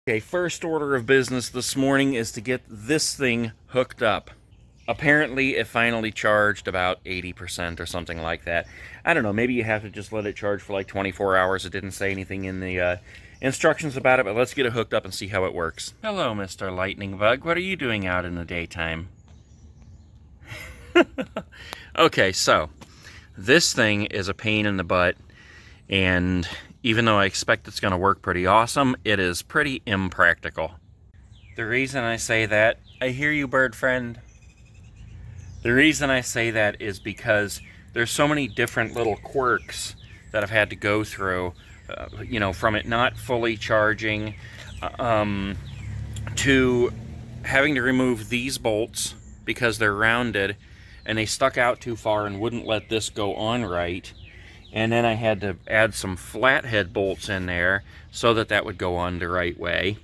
Okay, first order of business this morning is to get this thing hooked up. Apparently, it finally charged about 80% or something like that. I don't know, maybe you have to just let it charge for like 24 hours. It didn't say anything in the instructions about it, but let's get it hooked up and see how it works. Hello, Mr. Lightning Bug. What are you doing out in the daytime? Okay, so this thing is a pain in the butt, and even though I expect it's going to work pretty awesome, it is pretty impractical. The reason I say that, I hear you, bird friend. The reason I say that is because there's so many different little quirks that I've had to go through, you know, from it not fully charging, to having to remove these bolts because they're rounded and they stuck out too far and wouldn't let this go on right. And then I had to add some flathead bolts in there so that that would go on the right way.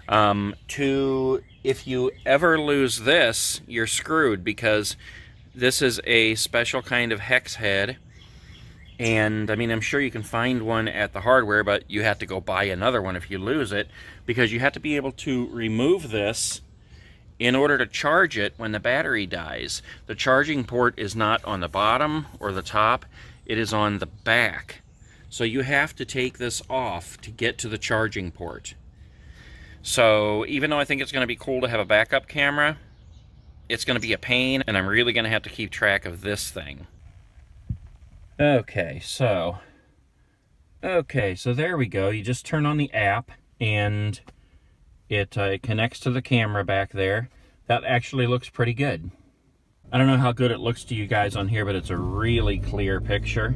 To, if you ever lose this, you're screwed, because this is a special kind of hex head. And, I mean, I'm sure you can find one at the hardware, but you have to go buy another one if you lose it, because you have to be able to remove this in order to charge it when the battery dies. The charging port is not on the bottom or the top. It is on the back. So you have to take this off to get to the charging port. So even though I think it's going to be cool to have a backup camera, it's going to be a pain, and I'm really going to have to keep track of this thing. Okay, so there we go. You just turn on the app, and it connects to the camera back there. That actually looks pretty good. I don't know how good it looks to you guys on here, but it's a really clear picture.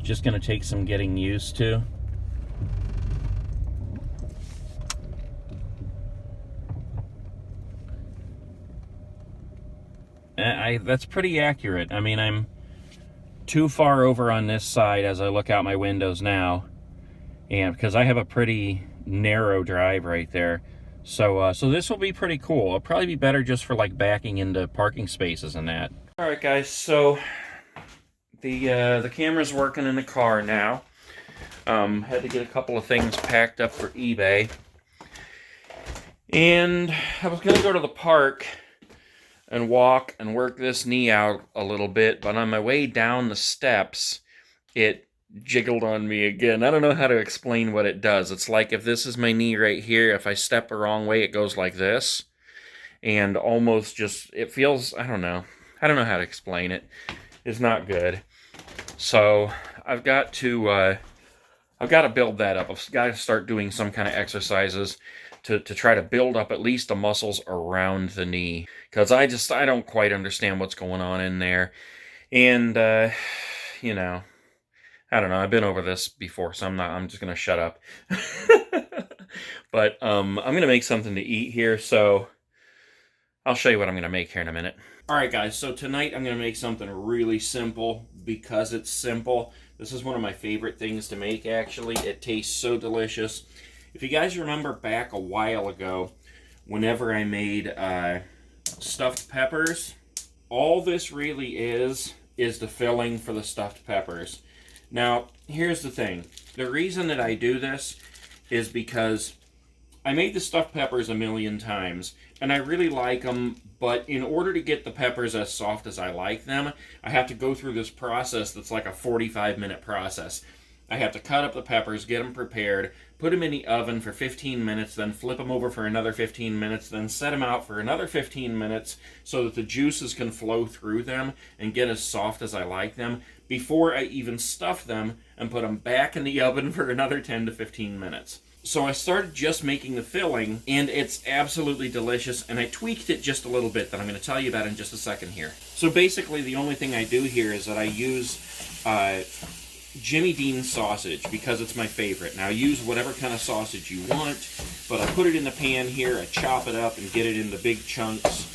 Just going to take some getting used to. That's pretty accurate. I mean, I'm too far over on this side as I look out my windows now, and because I have a pretty narrow drive right there. So this will be pretty cool. It'll probably be better just for like backing into parking spaces and that. All right, guys. So the camera's working in the car now. Had to get a couple of things packed up for eBay, and I was gonna go to the park and walk and work this knee out a little bit, but on my way down the steps, it jiggled on me again. I don't know how to explain what it does. It's like if this is my knee right here, if I step the wrong way, it goes like this. And almost just, it feels, I don't know how to explain it. It's not good. So I've got to build that up. I've got to start doing some kind of exercises to try to build up at least the muscles around the knee. Because I don't quite understand what's going on in there. And, you know, I don't know. I've been over this before, so I'm just going to shut up. But I'm going to make something to eat here, so I'll show you what I'm going to make here in a minute. All right, guys, so tonight I'm going to make something really simple because it's simple. This is one of my favorite things to make, actually. It tastes so delicious. If you guys remember back a while ago, whenever I made stuffed peppers, all this really is the filling for the stuffed peppers. Now, here's the thing. The reason that I do this is because I made the stuffed peppers a million times, and I really like them, but in order to get the peppers as soft as I like them, I have to go through this process that's like a 45-minute process. I have to cut up the peppers, get them prepared, put them in the oven for 15 minutes, then flip them over for another 15 minutes, then set them out for another 15 minutes so that the juices can flow through them and get as soft as I like them before I even stuff them and put them back in the oven for another 10 to 15 minutes. So I started just making the filling, and it's absolutely delicious, and I tweaked it just a little bit that I'm going to tell you about in just a second here. So basically the only thing I do here is that I use Jimmy Dean sausage because it's my favorite. Now use whatever kind of sausage you want, but I put it in the pan here, I chop it up and get it into big chunks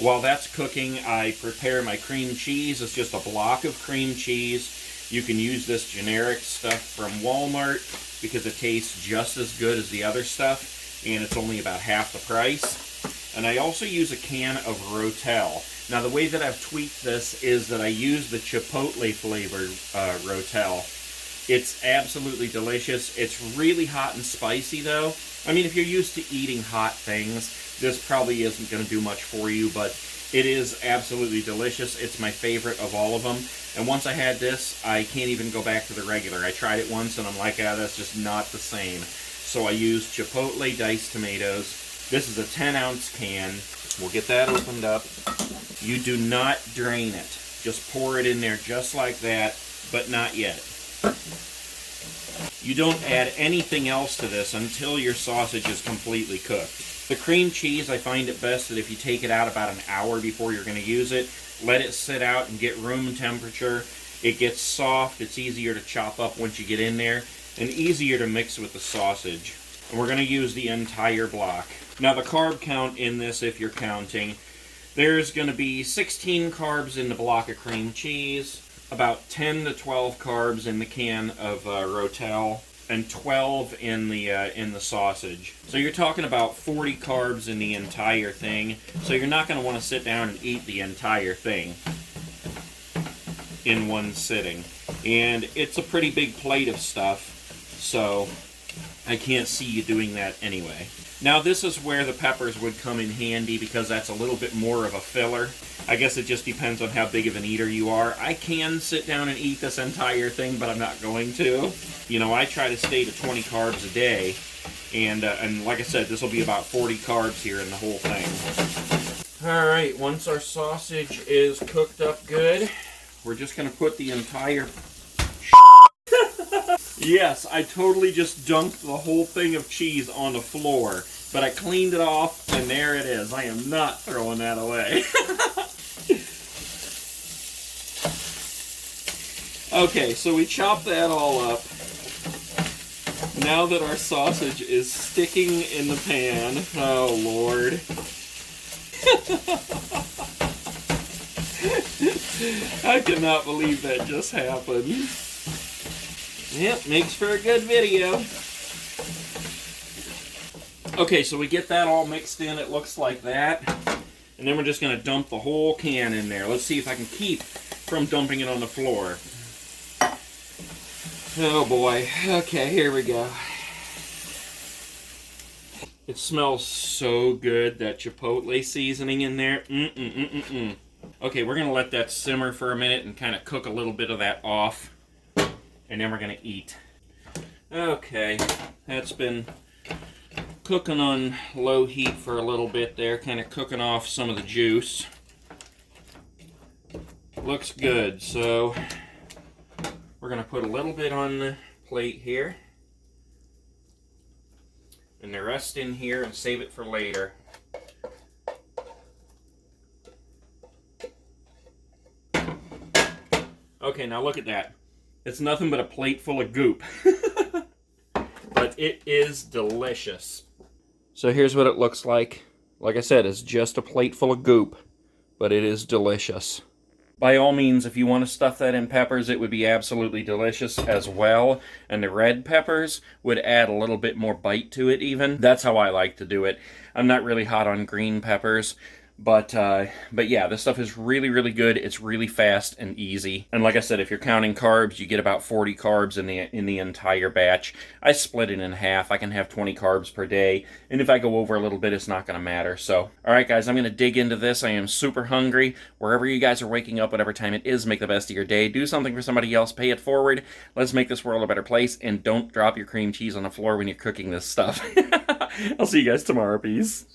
While that's cooking, I prepare my cream cheese. It's just a block of cream cheese. You can use this generic stuff from Walmart because it tastes just as good as the other stuff, and it's only about half the price. And I also use a can of Rotel. Now, the way that I've tweaked this is that I use the Chipotle flavored Rotel. It's absolutely delicious. It's really hot and spicy, though. I mean, if you're used to eating hot things, this probably isn't going to do much for you, but it is absolutely delicious. It's my favorite of all of them. And once I had this, I can't even go back to the regular. I tried it once, and I'm like, that's just not the same. So I used Chipotle diced tomatoes. This is a 10-ounce can. We'll get that opened up. You do not drain it. Just pour it in there just like that, but not yet. You don't add anything else to this until your sausage is completely cooked. The cream cheese, I find it best that if you take it out about an hour before you're going to use it, let it sit out and get room temperature. It gets soft, it's easier to chop up once you get in there, and easier to mix with the sausage. And we're going to use the entire block. Now the carb count in this, if you're counting, there's going to be 16 carbs in the block of cream cheese, about 10 to 12 carbs in the can of Rotel, and 12 in the sausage. So you're talking about 40 carbs in the entire thing. So you're not going to want to sit down and eat the entire thing in one sitting. And it's a pretty big plate of stuff, so I can't see you doing that anyway. Now this is where the peppers would come in handy because that's a little bit more of a filler. I guess it just depends on how big of an eater you are. I can sit down and eat this entire thing, but I'm not going to. You know, I try to stay to 20 carbs a day, and like I said, this will be about 40 carbs here in the whole thing. Alright, once our sausage is cooked up good, we're just going to put the entire... Yes, I totally just dunked the whole thing of cheese on the floor, but I cleaned it off, and there it is. I am not throwing that away. Okay, so we chopped that all up. Now that our sausage is sticking in the pan, oh Lord. I cannot believe that just happened. Yep, makes for a good video. Okay, so we get that all mixed in, it looks like that. And then we're just going to dump the whole can in there. Let's see if I can keep from dumping it on the floor. Oh boy. Okay, here we go. It smells so good, that Chipotle seasoning in there. Okay, we're going to let that simmer for a minute and kind of cook a little bit of that off. And then we're going to eat. Okay, that's been cooking on low heat for a little bit there, kind of cooking off some of the juice. Looks good, so we're going to put a little bit on the plate here. And the rest in here and save it for later. Okay, now look at that. It's nothing but a plate full of goop. But it is delicious. So here's what it looks like. Like I said, it's just a plate full of goop, but it is delicious. By all means, if you want to stuff that in peppers, it would be absolutely delicious as well. And the red peppers would add a little bit more bite to it even. That's how I like to do it. I'm not really hot on green peppers. But yeah, this stuff is really, really good. It's really fast and easy. And like I said, if you're counting carbs, you get about 40 carbs in the entire batch. I split it in half. I can have 20 carbs per day. And if I go over a little bit, it's not going to matter. So, all right, guys, I'm going to dig into this. I am super hungry. Wherever you guys are waking up, whatever time it is, make the best of your day. Do something for somebody else. Pay it forward. Let's make this world a better place. And don't drop your cream cheese on the floor when you're cooking this stuff. I'll see you guys tomorrow. Peace.